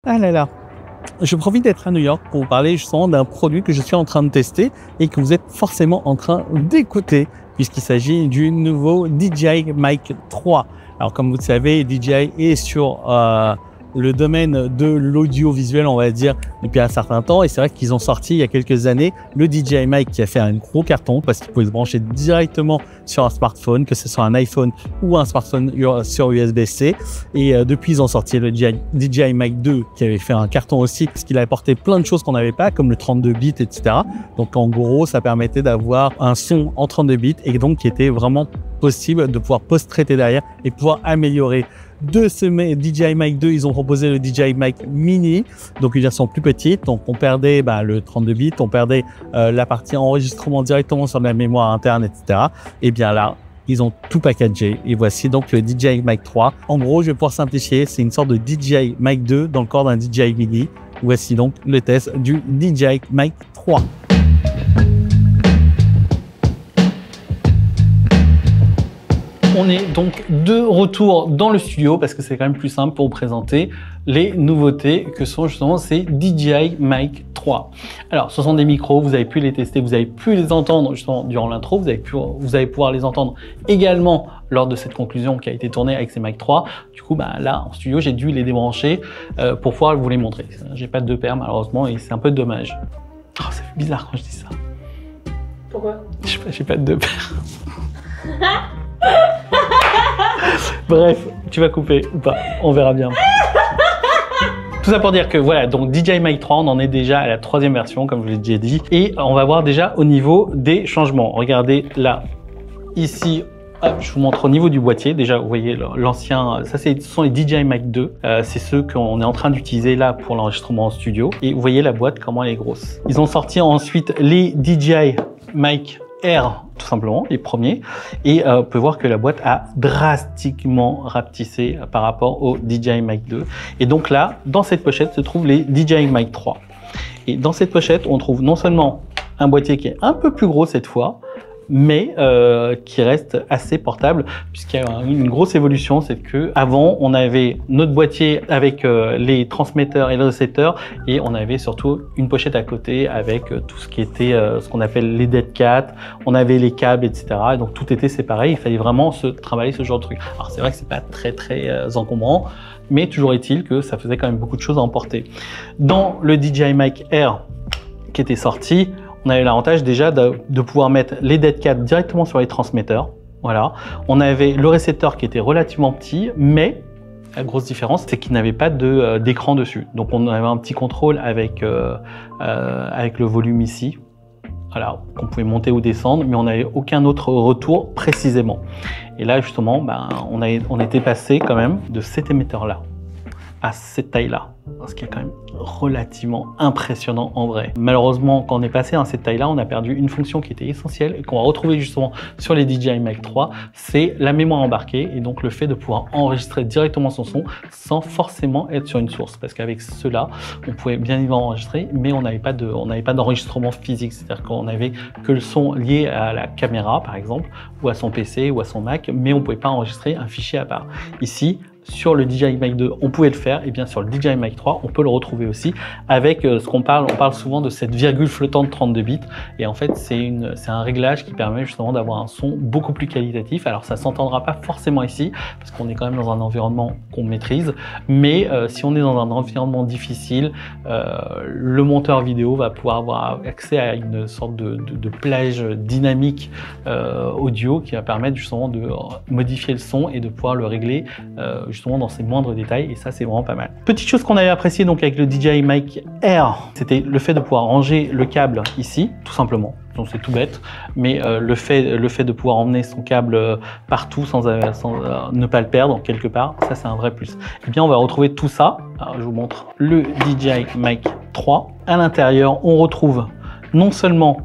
Ah là là, je profite d'être à New York pour vous parler justement d'un produit que je suis en train de tester et que vous êtes forcément en train d'écouter puisqu'il s'agit du nouveau DJI Mic 3. Alors comme vous le savez, DJI est sur le domaine de l'audiovisuel, on va dire, depuis un certain temps. Et c'est vrai qu'ils ont sorti il y a quelques années le DJI Mic qui a fait un gros carton parce qu'il pouvait se brancher directement sur un smartphone, que ce soit un iPhone ou un smartphone sur USB-C. Et depuis, ils ont sorti le DJI Mic 2 qui avait fait un carton aussi parce qu'il a apporté plein de choses qu'on n'avait pas, comme le 32 bits, etc. Donc en gros, ça permettait d'avoir un son en 32 bits et donc qui était vraiment possible de pouvoir post-traiter derrière et pouvoir améliorer. De ce DJI Mic 2, ils ont proposé le DJI Mic Mini, donc une version plus petite. Donc on perdait le 32 bits, on perdait la partie enregistrement directement sur la mémoire interne, etc. Et bien là, ils ont tout packagé. Et voici donc le DJI Mic 3. En gros, je vais pouvoir simplifier, c'est une sorte de DJI Mic 2 dans le corps d'un DJI Mini. Voici donc le test du DJI Mic 3. On est donc de retour dans le studio parce que c'est quand même plus simple pour vous présenter les nouveautés que sont justement ces DJI Mic 3. Alors, ce sont des micros, vous avez pu les tester, vous avez pu les entendre justement durant l'intro, vous allez pouvoir les entendre également lors de cette conclusion qui a été tournée avec ces Mic 3. Du coup, là, en studio, j'ai dû les débrancher pour pouvoir vous les montrer. J'ai pas de deux paires malheureusement et c'est un peu dommage. Oh, ça fait bizarre quand je dis ça. Pourquoi? J'ai pas de deux paires. Bref, tu vas couper ou pas, on verra bien. Tout ça pour dire que voilà, donc DJI Mic 3, on en est déjà à la 3e version, comme je vous l'ai déjà dit. Et on va voir déjà au niveau des changements. Regardez là, ici, hop, je vous montre au niveau du boîtier. Déjà, vous voyez l'ancien, ça ce sont les DJI Mic 2. C'est ceux qu'on est en train d'utiliser là pour l'enregistrement en studio. Et vous voyez la boîte, comment elle est grosse. Ils ont sorti ensuite les DJI Mic Air, tout simplement, les premiers. Et on peut voir que la boîte a drastiquement rapetissé par rapport au DJI Mic 2. Et donc là, dans cette pochette se trouvent les DJI Mic 3. Et dans cette pochette, on trouve non seulement un boîtier qui est un peu plus gros cette fois, mais qui reste assez portable puisqu'il y a une grosse évolution, c'est que avant on avait notre boîtier avec les transmetteurs et les récepteurs et on avait surtout une pochette à côté avec tout ce qui était ce qu'on appelle les dead cat, on avait les câbles, etc. Et donc tout était séparé, il fallait vraiment travailler ce genre de truc. Alors c'est vrai que c'est pas très encombrant, mais toujours est-il que ça faisait quand même beaucoup de choses à emporter. Dans le DJI Mic Air qui était sorti, on a eu l'avantage déjà de pouvoir mettre les dead cat directement sur les transmetteurs. Voilà. On avait le récepteur qui était relativement petit, mais la grosse différence, c'est qu'il n'avait pas d'écran dessus. Donc on avait un petit contrôle avec le volume ici. Voilà, qu'on pouvait monter ou descendre, mais on n'avait aucun autre retour précisément. Et là, justement, on était passé quand même de cet émetteur-là à cette taille-là, ce qui est quand même relativement impressionnant en vrai. Malheureusement, quand on est passé à cette taille-là, on a perdu une fonction qui était essentielle et qu'on va retrouver justement sur les DJI Mic 3, c'est la mémoire embarquée et donc le fait de pouvoir enregistrer directement son son sans forcément être sur une source. Parce qu'avec cela, on pouvait bien évidemment enregistrer, mais on n'avait pas d'enregistrement physique, c'est-à-dire qu'on n'avait que le son lié à la caméra, par exemple, ou à son PC ou à son Mac, mais on ne pouvait pas enregistrer un fichier à part. Ici, sur le DJI Mic 2, on pouvait le faire, et bien sur le DJI Mic 3, on peut le retrouver aussi avec ce qu'on parle, on parle souvent de cette virgule flottante 32 bits, et en fait c'est un réglage qui permet justement d'avoir un son beaucoup plus qualitatif. Alors ça s'entendra pas forcément ici, parce qu'on est quand même dans un environnement qu'on maîtrise, mais si on est dans un environnement difficile, le monteur vidéo va pouvoir avoir accès à une sorte de plage dynamique audio qui va permettre justement de modifier le son et de pouvoir le régler justement dans ses moindres détails, et ça c'est vraiment pas mal. Petite chose qu'on avait apprécié donc avec le DJI Mic Air, c'était le fait de pouvoir ranger le câble ici, tout simplement. Donc c'est tout bête, mais le fait de pouvoir emmener son câble partout sans ne pas le perdre quelque part, ça c'est un vrai plus. Et bien on va retrouver tout ça. Alors, je vous montre le DJI Mic 3. À l'intérieur, on retrouve non seulement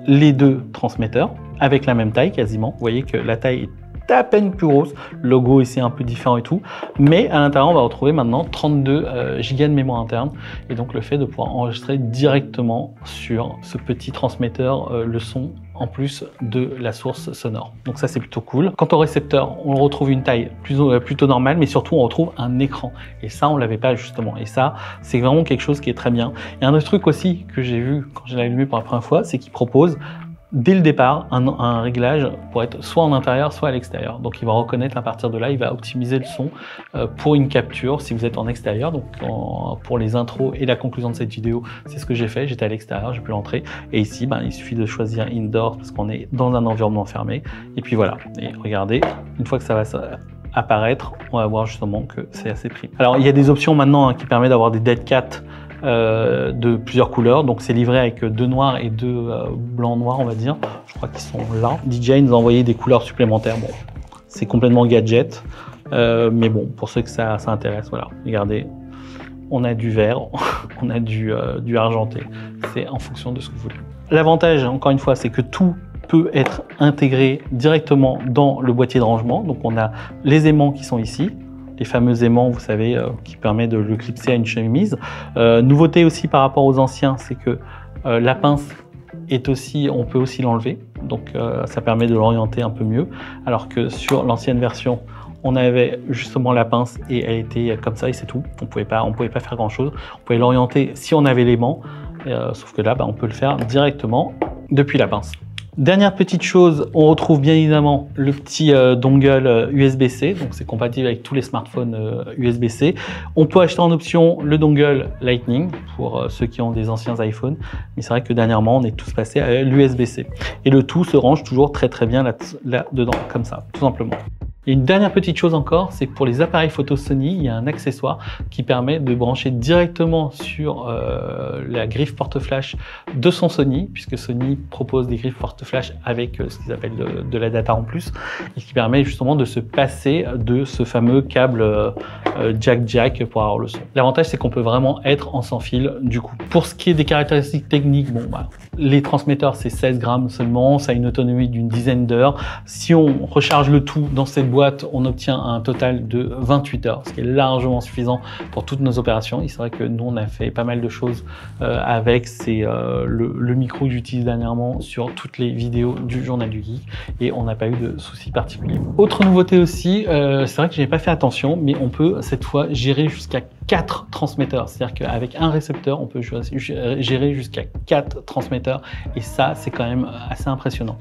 les deux transmetteurs avec la même taille quasiment. Vous voyez que la taille est à peine plus grosse, le logo ici un peu différent et tout, mais à l'intérieur on va retrouver maintenant 32 Go de mémoire interne, et donc le fait de pouvoir enregistrer directement sur ce petit transmetteur le son en plus de la source sonore. Donc ça, c'est plutôt cool. Quant au récepteur, on retrouve une taille plutôt normale, mais surtout, on retrouve un écran. Et ça, on l'avait pas justement. Et ça, c'est vraiment quelque chose qui est très bien. Et un autre truc aussi que j'ai vu quand je l'ai allumé pour la première fois, c'est qu'il propose dès le départ un réglage pour être soit en intérieur, soit à l'extérieur. Donc il va reconnaître à partir de là, il va optimiser le son pour une capture si vous êtes en extérieur. Donc pour les intros et la conclusion de cette vidéo, c'est ce que j'ai fait. J'étais à l'extérieur, j'ai pu l'entrer. Et ici, il suffit de choisir Indoor parce qu'on est dans un environnement fermé. Et puis voilà. Et regardez, une fois que ça va apparaître, on va voir justement que c'est assez pris. Alors il y a des options maintenant qui permettent d'avoir des dead cat de plusieurs couleurs, donc c'est livré avec 2 noirs et 2 blancs noirs, on va dire. Je crois qu'ils sont là. DJI nous a envoyé des couleurs supplémentaires. Bon, c'est complètement gadget, mais bon, pour ceux que ça intéresse, voilà. Regardez, on a du vert, on a du argenté. C'est en fonction de ce que vous voulez. L'avantage, encore une fois, c'est que tout peut être intégré directement dans le boîtier de rangement. Donc on a les aimants qui sont ici, les fameux aimants, vous savez, qui permet de le clipser à une chemise. Nouveauté aussi par rapport aux anciens, c'est que la pince est aussi, on peut aussi l'enlever, donc ça permet de l'orienter un peu mieux, alors que sur l'ancienne version, on avait justement la pince et elle était comme ça et c'est tout. On pouvait pas faire grand chose. On pouvait l'orienter si on avait l'aimant, sauf que là, on peut le faire directement depuis la pince. Dernière petite chose, on retrouve bien évidemment le petit dongle USB-C, donc c'est compatible avec tous les smartphones USB-C. On peut acheter en option le dongle Lightning pour ceux qui ont des anciens iPhones, mais c'est vrai que dernièrement on est tous passés à l'USB-C. Et le tout se range toujours très bien là-dedans, comme ça, tout simplement. Et une dernière petite chose encore, c'est que pour les appareils photo Sony, il y a un accessoire qui permet de brancher directement sur la griffe porte-flash de son Sony, puisque Sony propose des griffes porte-flash avec ce qu'ils appellent de la data en plus, et qui permet justement de se passer de ce fameux câble jack pour avoir le son. L'avantage, c'est qu'on peut vraiment être en sans fil du coup. Pour ce qui est des caractéristiques techniques, bon, les transmetteurs, c'est 16 grammes seulement, ça a une autonomie d'une dizaine d'heures. Si on recharge le tout dans cette boîte, on obtient un total de 28 heures, ce qui est largement suffisant pour toutes nos opérations. Il c'est vrai que nous, on a fait pas mal de choses avec. C'est le micro que j'utilise dernièrement sur toutes les vidéos du Journal du Geek et on n'a pas eu de soucis particuliers. Autre nouveauté aussi, c'est vrai que je n'ai pas fait attention, mais on peut cette fois gérer jusqu'à 4 transmetteurs. C'est-à-dire qu'avec un récepteur, on peut gérer jusqu'à 4 transmetteurs et ça, c'est quand même assez impressionnant.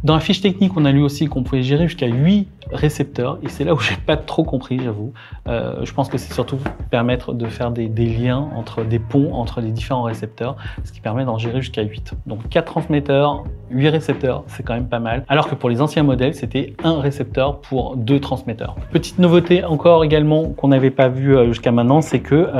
Dans la fiche technique, on a lu aussi qu'on pouvait gérer jusqu'à 8 récepteurs et c'est là où j'ai pas trop compris, j'avoue. Je pense que c'est surtout permettre de faire des liens des ponts entre les différents récepteurs, ce qui permet d'en gérer jusqu'à 8. Donc 4 transmetteurs, 8 récepteurs, c'est quand même pas mal. Alors que pour les anciens modèles, c'était un récepteur pour 2 transmetteurs. Petite nouveauté encore également qu'on n'avait pas vu jusqu'à maintenant, c'est que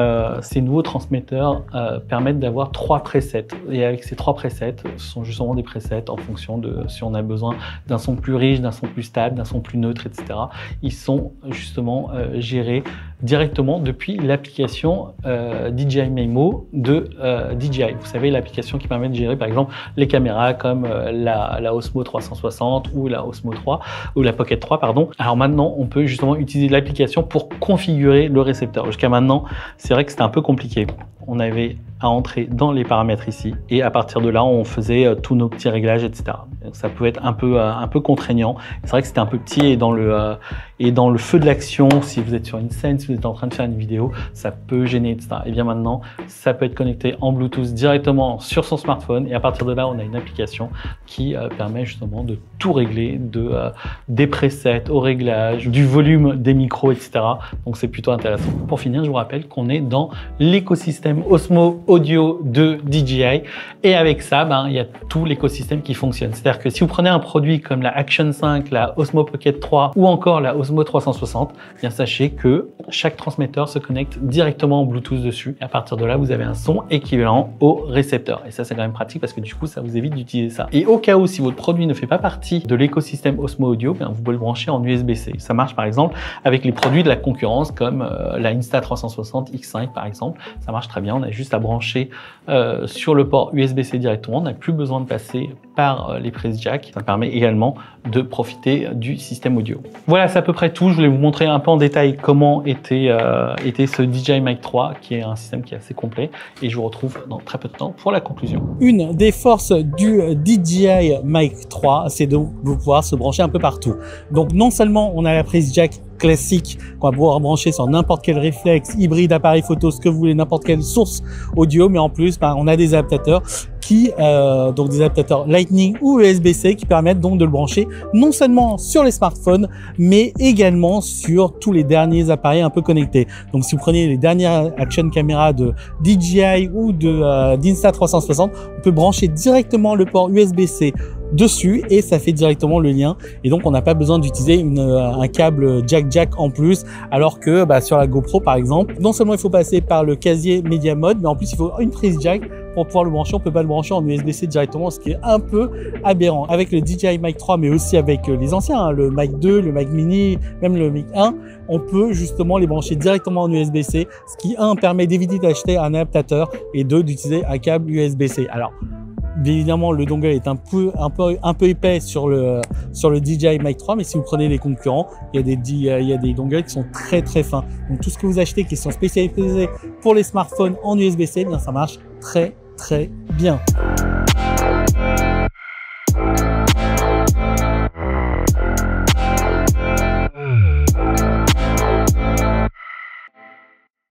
ces nouveaux transmetteurs permettent d'avoir 3 presets. Et avec ces 3 presets, ce sont justement des presets en fonction de si on a besoin d'un son plus riche, d'un son plus stable, d'un son plus neutre, etc. Ils sont justement gérés directement depuis l'application DJI Mimo de DJI. Vous savez, l'application qui permet de gérer par exemple les caméras comme la Osmo 360 ou la Osmo 3 ou la Pocket 3, pardon. Alors maintenant, on peut justement utiliser l'application pour configurer le récepteur. Jusqu'à maintenant, c'est vrai que c'était un peu compliqué. On avait à entrer dans les paramètres ici et à partir de là, on faisait tous nos petits réglages, etc. Donc, ça peut être un peu contraignant. C'est vrai que c'était un peu petit et dans le feu de l'action, si vous êtes sur une scène, si vous êtes en train de faire une vidéo, ça peut gêner, etc. Et bien maintenant, ça peut être connecté en Bluetooth directement sur son smartphone et à partir de là, on a une application qui permet justement de tout régler, des presets au réglage, du volume des micros, etc. Donc c'est plutôt intéressant. Pour finir, je vous rappelle qu'on est dans l'écosystème Osmo Audio de DJI et avec ça, il y a tout l'écosystème qui fonctionne. C'est-à-dire que si vous prenez un produit comme la Action 5, la Osmo Pocket 3 ou encore la Osmo 360, bien sachez que chaque transmetteur se connecte directement en Bluetooth dessus. Et à partir de là, vous avez un son équivalent au récepteur. Et ça, c'est quand même pratique parce que du coup, ça vous évite d'utiliser ça. Et au cas où, si votre produit ne fait pas partie de l'écosystème Osmo Audio, vous pouvez le brancher en USB-C. Ça marche par exemple avec les produits de la concurrence comme la Insta360 X5 par exemple. Ça marche très bien. On a juste à brancher sur le port USB-C directement. On n'a plus besoin de passer par les prises jack. Ça permet également de profiter du système audio. Voilà, c'est à peu près tout. Je voulais vous montrer un peu en détail comment était ce DJI Mic 3, qui est un système qui est assez complet. Et je vous retrouve dans très peu de temps pour la conclusion. Une des forces du DJI Mic 3, c'est de pouvoir se brancher un peu partout. Donc non seulement on a la prise jack classique qu'on va pouvoir brancher sur n'importe quel réflexe, hybride, appareil photo, ce que vous voulez, n'importe quelle source audio, mais en plus on a des adaptateurs qui donc des adaptateurs Lightning ou USB-C qui permettent donc de le brancher non seulement sur les smartphones mais également sur tous les derniers appareils un peu connectés. Donc si vous prenez les dernières action caméras de DJI ou de d'Insta360, on peut brancher directement le port USB-C dessus et ça fait directement le lien, et donc on n'a pas besoin d'utiliser un câble jack en plus, alors que sur la GoPro par exemple, non seulement il faut passer par le casier Media Mode, mais en plus il faut une prise jack pour pouvoir le brancher. On peut pas le brancher en USB-C directement, ce qui est un peu aberrant. Avec le DJI Mic 3, mais aussi avec les anciens, hein, le Mic 2, le Mic Mini, même le Mic 1, on peut justement les brancher directement en USB-C, ce qui permet d'éviter d'acheter un adaptateur et d'utiliser un câble USB-C. Alors bien évidemment, le dongle est un peu épais sur le DJI Mic 3, mais si vous prenez les concurrents, il y a des dongles qui sont très très fins. Donc tout ce que vous achetez qui sont spécialisés pour les smartphones en USB-C, bien ça marche très très bien.